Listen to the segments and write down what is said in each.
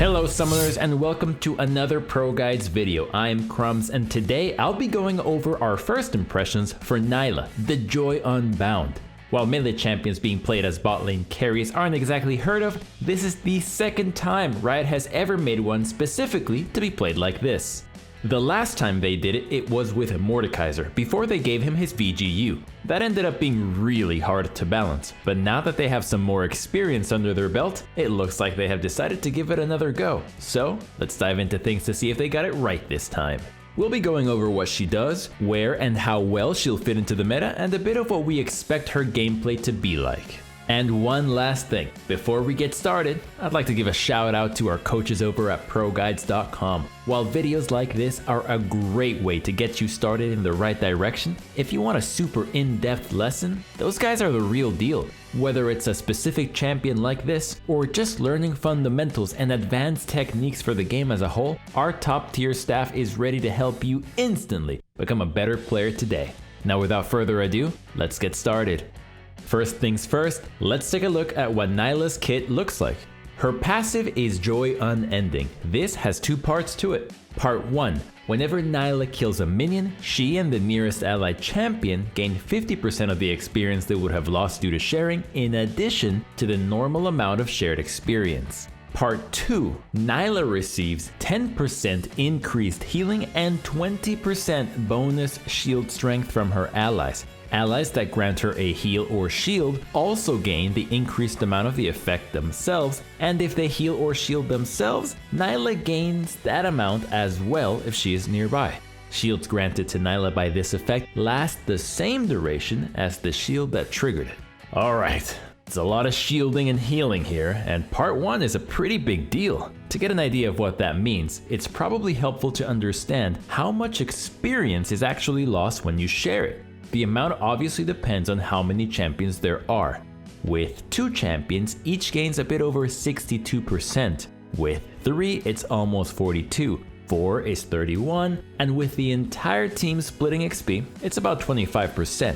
Hello summoners and welcome to another ProGuides video. I'm Crumbs and today I'll be going over our first impressions for Nilah, the Joy Unbound. While melee champions being played as bot lane carries aren't exactly heard of, this is the second time Riot has ever made one specifically to be played like this. The last time they did it, it was with Mordekaiser, before they gave him his VGU. That ended up being really hard to balance, but now that they have some more experience under their belt, it looks like they have decided to give it another go. So, let's dive into things to see if they got it right this time. We'll be going over what she does, where and how well she'll fit into the meta, and a bit of what we expect her gameplay to be like. And one last thing, before we get started, I'd like to give a shout out to our coaches over at ProGuides.com. While videos like this are a great way to get you started in the right direction, if you want a super in-depth lesson, those guys are the real deal. Whether it's a specific champion like this, or just learning fundamentals and advanced techniques for the game as a whole, our top tier staff is ready to help you instantly become a better player today. Now without further ado, let's get started. First things first, let's take a look at what Nilah's kit looks like. Her passive is Joy Unending. This has two parts to it. Part 1. Whenever Nilah kills a minion, she and the nearest allied champion gain 50% of the experience they would have lost due to sharing, in addition to the normal amount of shared experience. Part 2. Nilah receives 10% increased healing and 20% bonus shield strength from her allies. Allies that grant her a heal or shield also gain the increased amount of the effect themselves, and if they heal or shield themselves, Nilah gains that amount as well if she is nearby. Shields granted to Nilah by this effect last the same duration as the shield that triggered it. Alright, it's a lot of shielding and healing here, and part 1 is a pretty big deal. To get an idea of what that means, it's probably helpful to understand how much experience is actually lost when you share it. The amount obviously depends on how many champions there are. With 2 champions, each gains a bit over 62%. With 3, it's almost 42. 4 is 31, and with the entire team splitting XP, it's about 25%.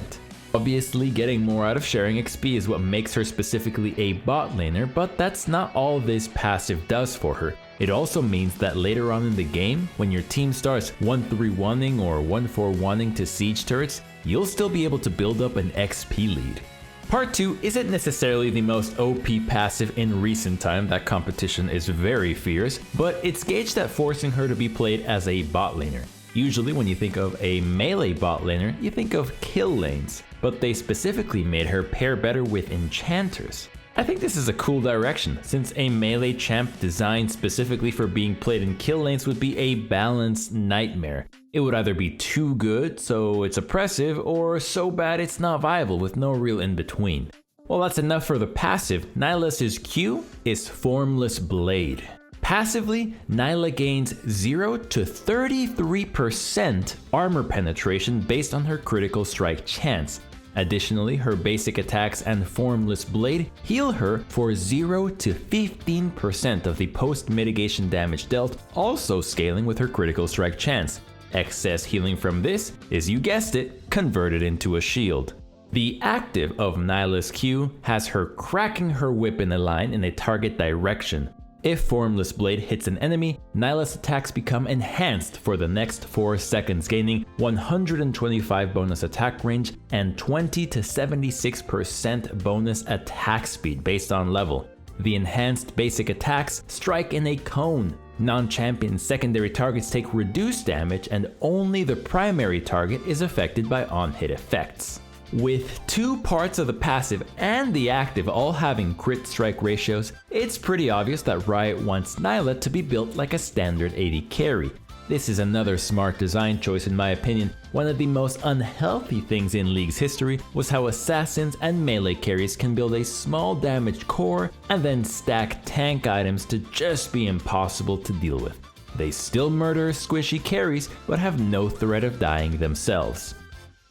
Obviously, getting more out of sharing XP is what makes her specifically a bot laner, but that's not all this passive does for her. It also means that later on in the game, when your team starts 1-3-1ing or 1-4-1ing to siege turrets, you'll still be able to build up an XP lead. Part 2 isn't necessarily the most OP passive in recent time, that competition is very fierce, but it's gauged at forcing her to be played as a bot laner. Usually when you think of a melee bot laner, you think of kill lanes, but they specifically made her pair better with enchanters. I think this is a cool direction, since a melee champ designed specifically for being played in kill lanes would be a balanced nightmare. It would either be too good, so it's oppressive, or so bad it's not viable with no real in-between. Well, that's enough for the passive. Nilah's Q is Formless Blade. Passively, Nilah gains 0 to 33% armor penetration based on her critical strike chance. Additionally, her basic attacks and Formless Blade heal her for 0 to 15% of the post-mitigation damage dealt, also scaling with her critical strike chance. Excess healing from this is, you guessed it, converted into a shield. The active of Nilah's Q has her cracking her whip in a line in a target direction. If Formless Blade hits an enemy, Nilah's attacks become enhanced for the next 4 seconds, gaining 125 bonus attack range and 20 to 76% bonus attack speed based on level. The enhanced basic attacks strike in a cone. Non-champion secondary targets take reduced damage, and only the primary target is affected by on-hit effects. With 2 parts of the passive and the active all having crit strike ratios, it's pretty obvious that Riot wants Nilah to be built like a standard AD carry. This is another smart design choice in my opinion. One of the most unhealthy things in League's history was how assassins and melee carries can build a small damage core and then stack tank items to just be impossible to deal with. They still murder squishy carries but have no threat of dying themselves.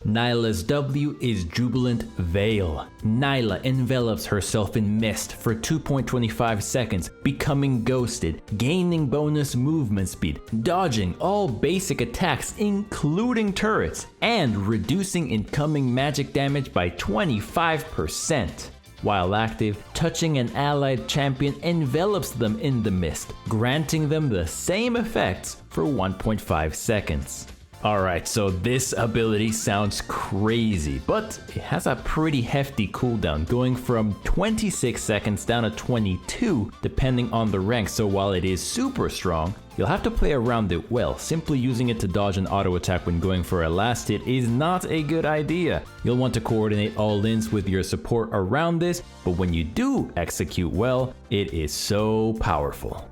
Nilah's W is Jubilant Veil. Nilah envelops herself in mist for 2.25 seconds, becoming ghosted, gaining bonus movement speed, dodging all basic attacks including turrets, and reducing incoming magic damage by 25%. While active, touching an allied champion envelops them in the mist, granting them the same effects for 1.5 seconds. Alright, so this ability sounds crazy, but it has a pretty hefty cooldown, going from 26 seconds down to 22 depending on the rank. So while it is super strong, you'll have to play around it well. Simply using it to dodge an auto attack when going for a last hit is not a good idea. You'll want to coordinate all-ins with your support around this, but when you do execute well, it is so powerful.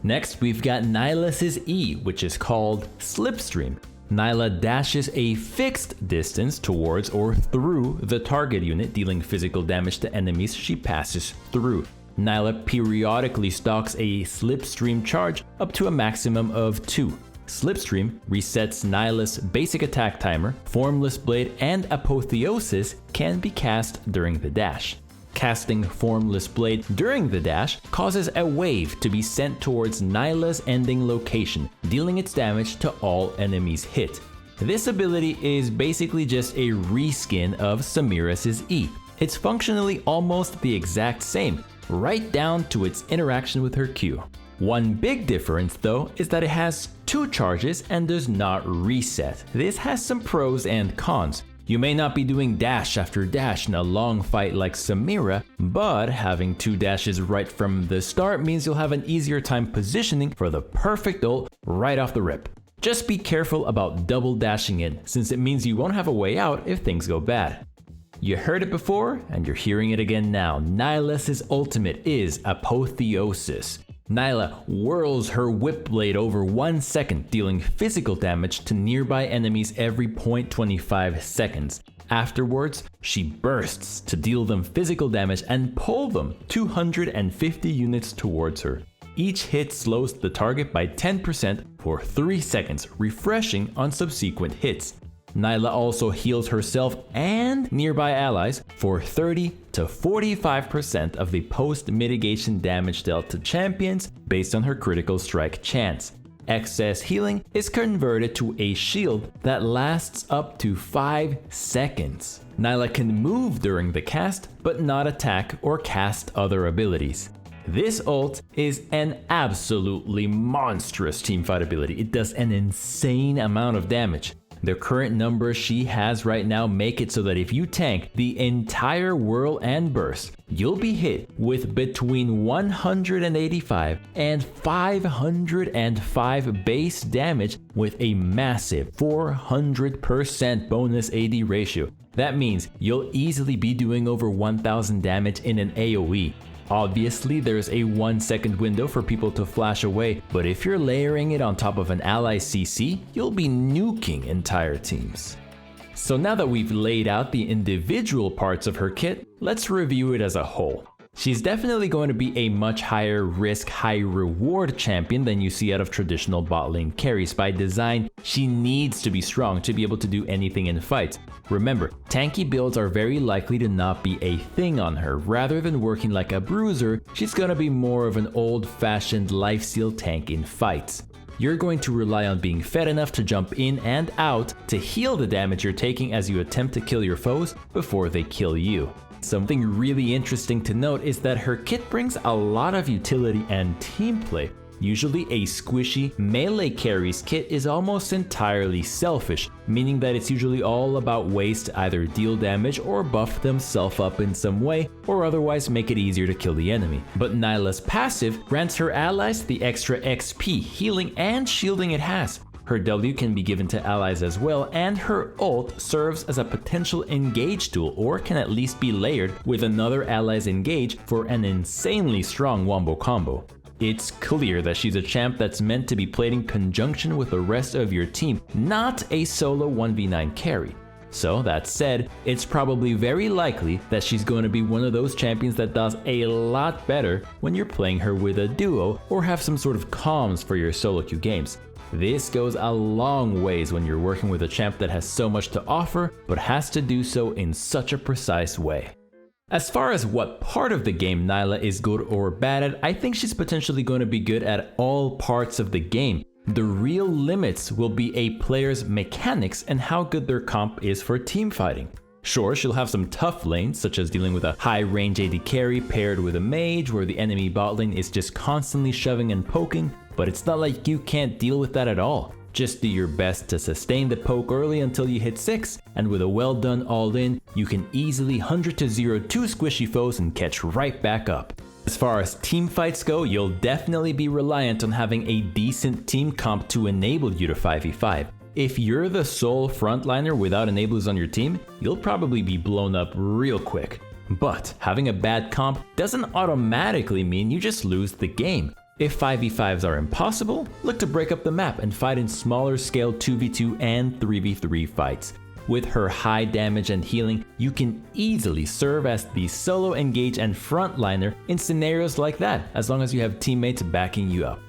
Next, we've got Nilah's E, which is called Slipstream. Nilah dashes a fixed distance towards or through the target unit, dealing physical damage to enemies she passes through. Nilah periodically stocks a Slipstream charge up to a maximum of 2. Slipstream resets Nilah's basic attack timer. Formless Blade and Apotheosis can be cast during the dash. Casting Formless Blade during the dash causes a wave to be sent towards Nilah's ending location, dealing its damage to all enemies hit. This ability is basically just a reskin of Samira's E. It's functionally almost the exact same, right down to its interaction with her Q. One big difference though is that it has 2 charges and does not reset. This has some pros and cons. You may not be doing dash after dash in a long fight like Samira, but having 2 dashes right from the start means you'll have an easier time positioning for the perfect ult right off the rip. Just be careful about double dashing in, since it means you won't have a way out if things go bad. You heard it before, and you're hearing it again now. Nilah's ultimate is Apotheosis. Nilah whirls her whip blade over 1 second, dealing physical damage to nearby enemies every 0.25 seconds. Afterwards, she bursts to deal them physical damage and pull them 250 units towards her. Each hit slows the target by 10% for 3 seconds, refreshing on subsequent hits. Nilah also heals herself and nearby allies for 30 to 45% of the post-mitigation damage dealt to champions based on her critical strike chance. Excess healing is converted to a shield that lasts up to 5 seconds. Nilah can move during the cast, but not attack or cast other abilities. This ult is an absolutely monstrous teamfight ability. It does an insane amount of damage. The current numbers she has right now make it so that if you tank the entire whirl and burst, you'll be hit with between 185 and 505 base damage with a massive 400% bonus AD ratio. That means you'll easily be doing over 1000 damage in an AoE. Obviously, there's a 1 second window for people to flash away, but if you're layering it on top of an ally CC, you'll be nuking entire teams. So now that we've laid out the individual parts of her kit, let's review it as a whole. She's definitely going to be a much higher risk, high reward champion than you see out of traditional bot lane carries. By design, she needs to be strong to be able to do anything in fights. Remember, tanky builds are very likely to not be a thing on her. Rather than working like a bruiser, she's gonna be more of an old-fashioned lifesteal tank in fights. You're going to rely on being fed enough to jump in and out to heal the damage you're taking as you attempt to kill your foes before they kill you. Something really interesting to note is that her kit brings a lot of utility and team play. Usually a squishy melee carries kit is almost entirely selfish, meaning that it's usually all about ways to either deal damage or buff themselves up in some way, or otherwise make it easier to kill the enemy. But Nilah's passive grants her allies the extra XP, healing and shielding it has. Her W can be given to allies as well, and her ult serves as a potential engage tool, or can at least be layered with another ally's engage for an insanely strong wombo combo. It's clear that she's a champ that's meant to be played in conjunction with the rest of your team, not a solo 1v9 carry. So that said, it's probably very likely that she's going to be one of those champions that does a lot better when you're playing her with a duo or have some sort of comms for your solo queue games. This goes a long ways when you're working with a champ that has so much to offer, but has to do so in such a precise way. As far as what part of the game Nilah is good or bad at, I think she's potentially going to be good at all parts of the game. The real limits will be a player's mechanics and how good their comp is for teamfighting. Sure, she'll have some tough lanes, such as dealing with a high range AD carry paired with a mage where the enemy bot lane is just constantly shoving and poking, but it's not like you can't deal with that at all. Just do your best to sustain the poke early until you hit 6, and with a well done all in, you can easily 100 to 0 two squishy foes and catch right back up. As far as team fights go, you'll definitely be reliant on having a decent team comp to enable you to 5v5. If you're the sole frontliner without enablers on your team, you'll probably be blown up real quick. But having a bad comp doesn't automatically mean you just lose the game. If 5v5s are impossible, look to break up the map and fight in smaller scale 2v2 and 3v3 fights. With her high damage and healing, you can easily serve as the solo engage and frontliner in scenarios like that, as long as you have teammates backing you up.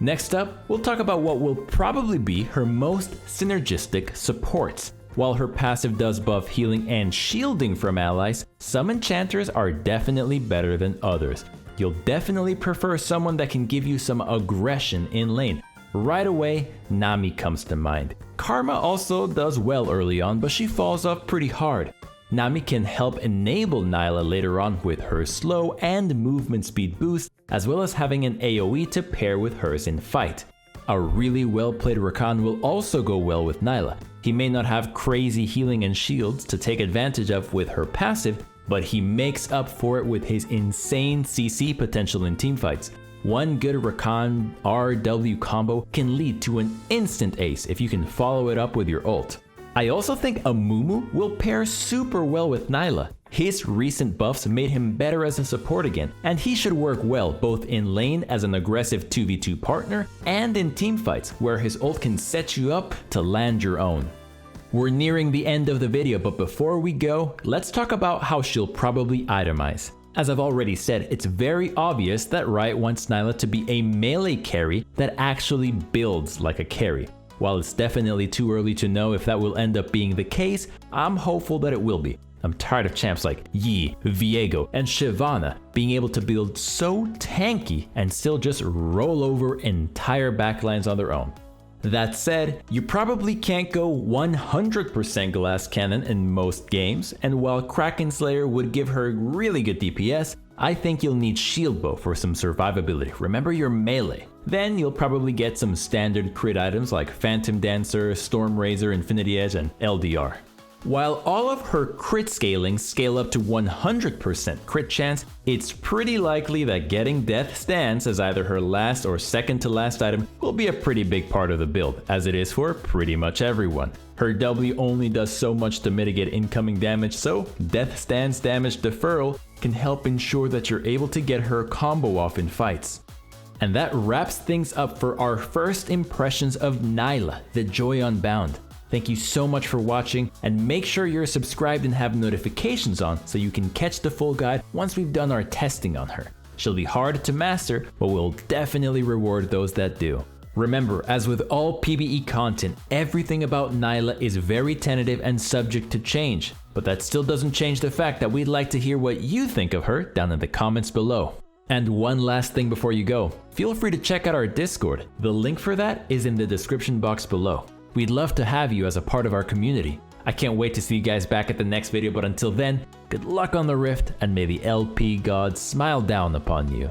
Next up, we'll talk about what will probably be her most synergistic supports. While her passive does buff healing and shielding from allies, some enchanters are definitely better than others. You'll definitely prefer someone that can give you some aggression in lane. Right away, Nami comes to mind. Karma also does well early on, but she falls off pretty hard. Nami can help enable Nilah later on with her slow and movement speed boost, as well as having an AoE to pair with hers in fight. A really well played Rakan will also go well with Nilah. He may not have crazy healing and shields to take advantage of with her passive, but he makes up for it with his insane CC potential in teamfights. One good Rakan RW combo can lead to an instant ace if you can follow it up with your ult. I also think Amumu will pair super well with Nilah. His recent buffs made him better as a support again, and he should work well both in lane as an aggressive 2v2 partner and in teamfights where his ult can set you up to land your own. We're nearing the end of the video, but before we go, let's talk about how she'll probably itemize. As I've already said, it's very obvious that Riot wants Nilah to be a melee carry that actually builds like a carry. While it's definitely too early to know if that will end up being the case, I'm hopeful that it will be. I'm tired of champs like Yi, Viego, and Shyvana being able to build so tanky and still just roll over entire backlines on their own. That said, you probably can't go 100% glass cannon in most games, and while Kraken Slayer would give her really good DPS, I think you'll need shield bow for some survivability. Remember your melee. Then you'll probably get some standard crit items like Phantom Dancer, Storm Razor, Infinity Edge, and LDR. While all of her crit scalings scale up to 100% crit chance, it's pretty likely that getting Death Stance as either her last or second to last item will be a pretty big part of the build, as it is for pretty much everyone. Her W only does so much to mitigate incoming damage, so Death Stance damage deferral can help ensure that you're able to get her combo off in fights. And that wraps things up for our first impressions of Nilah, the Joy Unbound. Thank you so much for watching, and make sure you're subscribed and have notifications on so you can catch the full guide once we've done our testing on her. She'll be hard to master, but we'll definitely reward those that do. Remember, as with all PvE content, everything about Nilah is very tentative and subject to change, but that still doesn't change the fact that we'd like to hear what you think of her down in the comments below. And one last thing before you go, feel free to check out our Discord. The link for that is in the description box below. We'd love to have you as a part of our community. I can't wait to see you guys back at the next video, but until then, good luck on the Rift, and may the LP gods smile down upon you.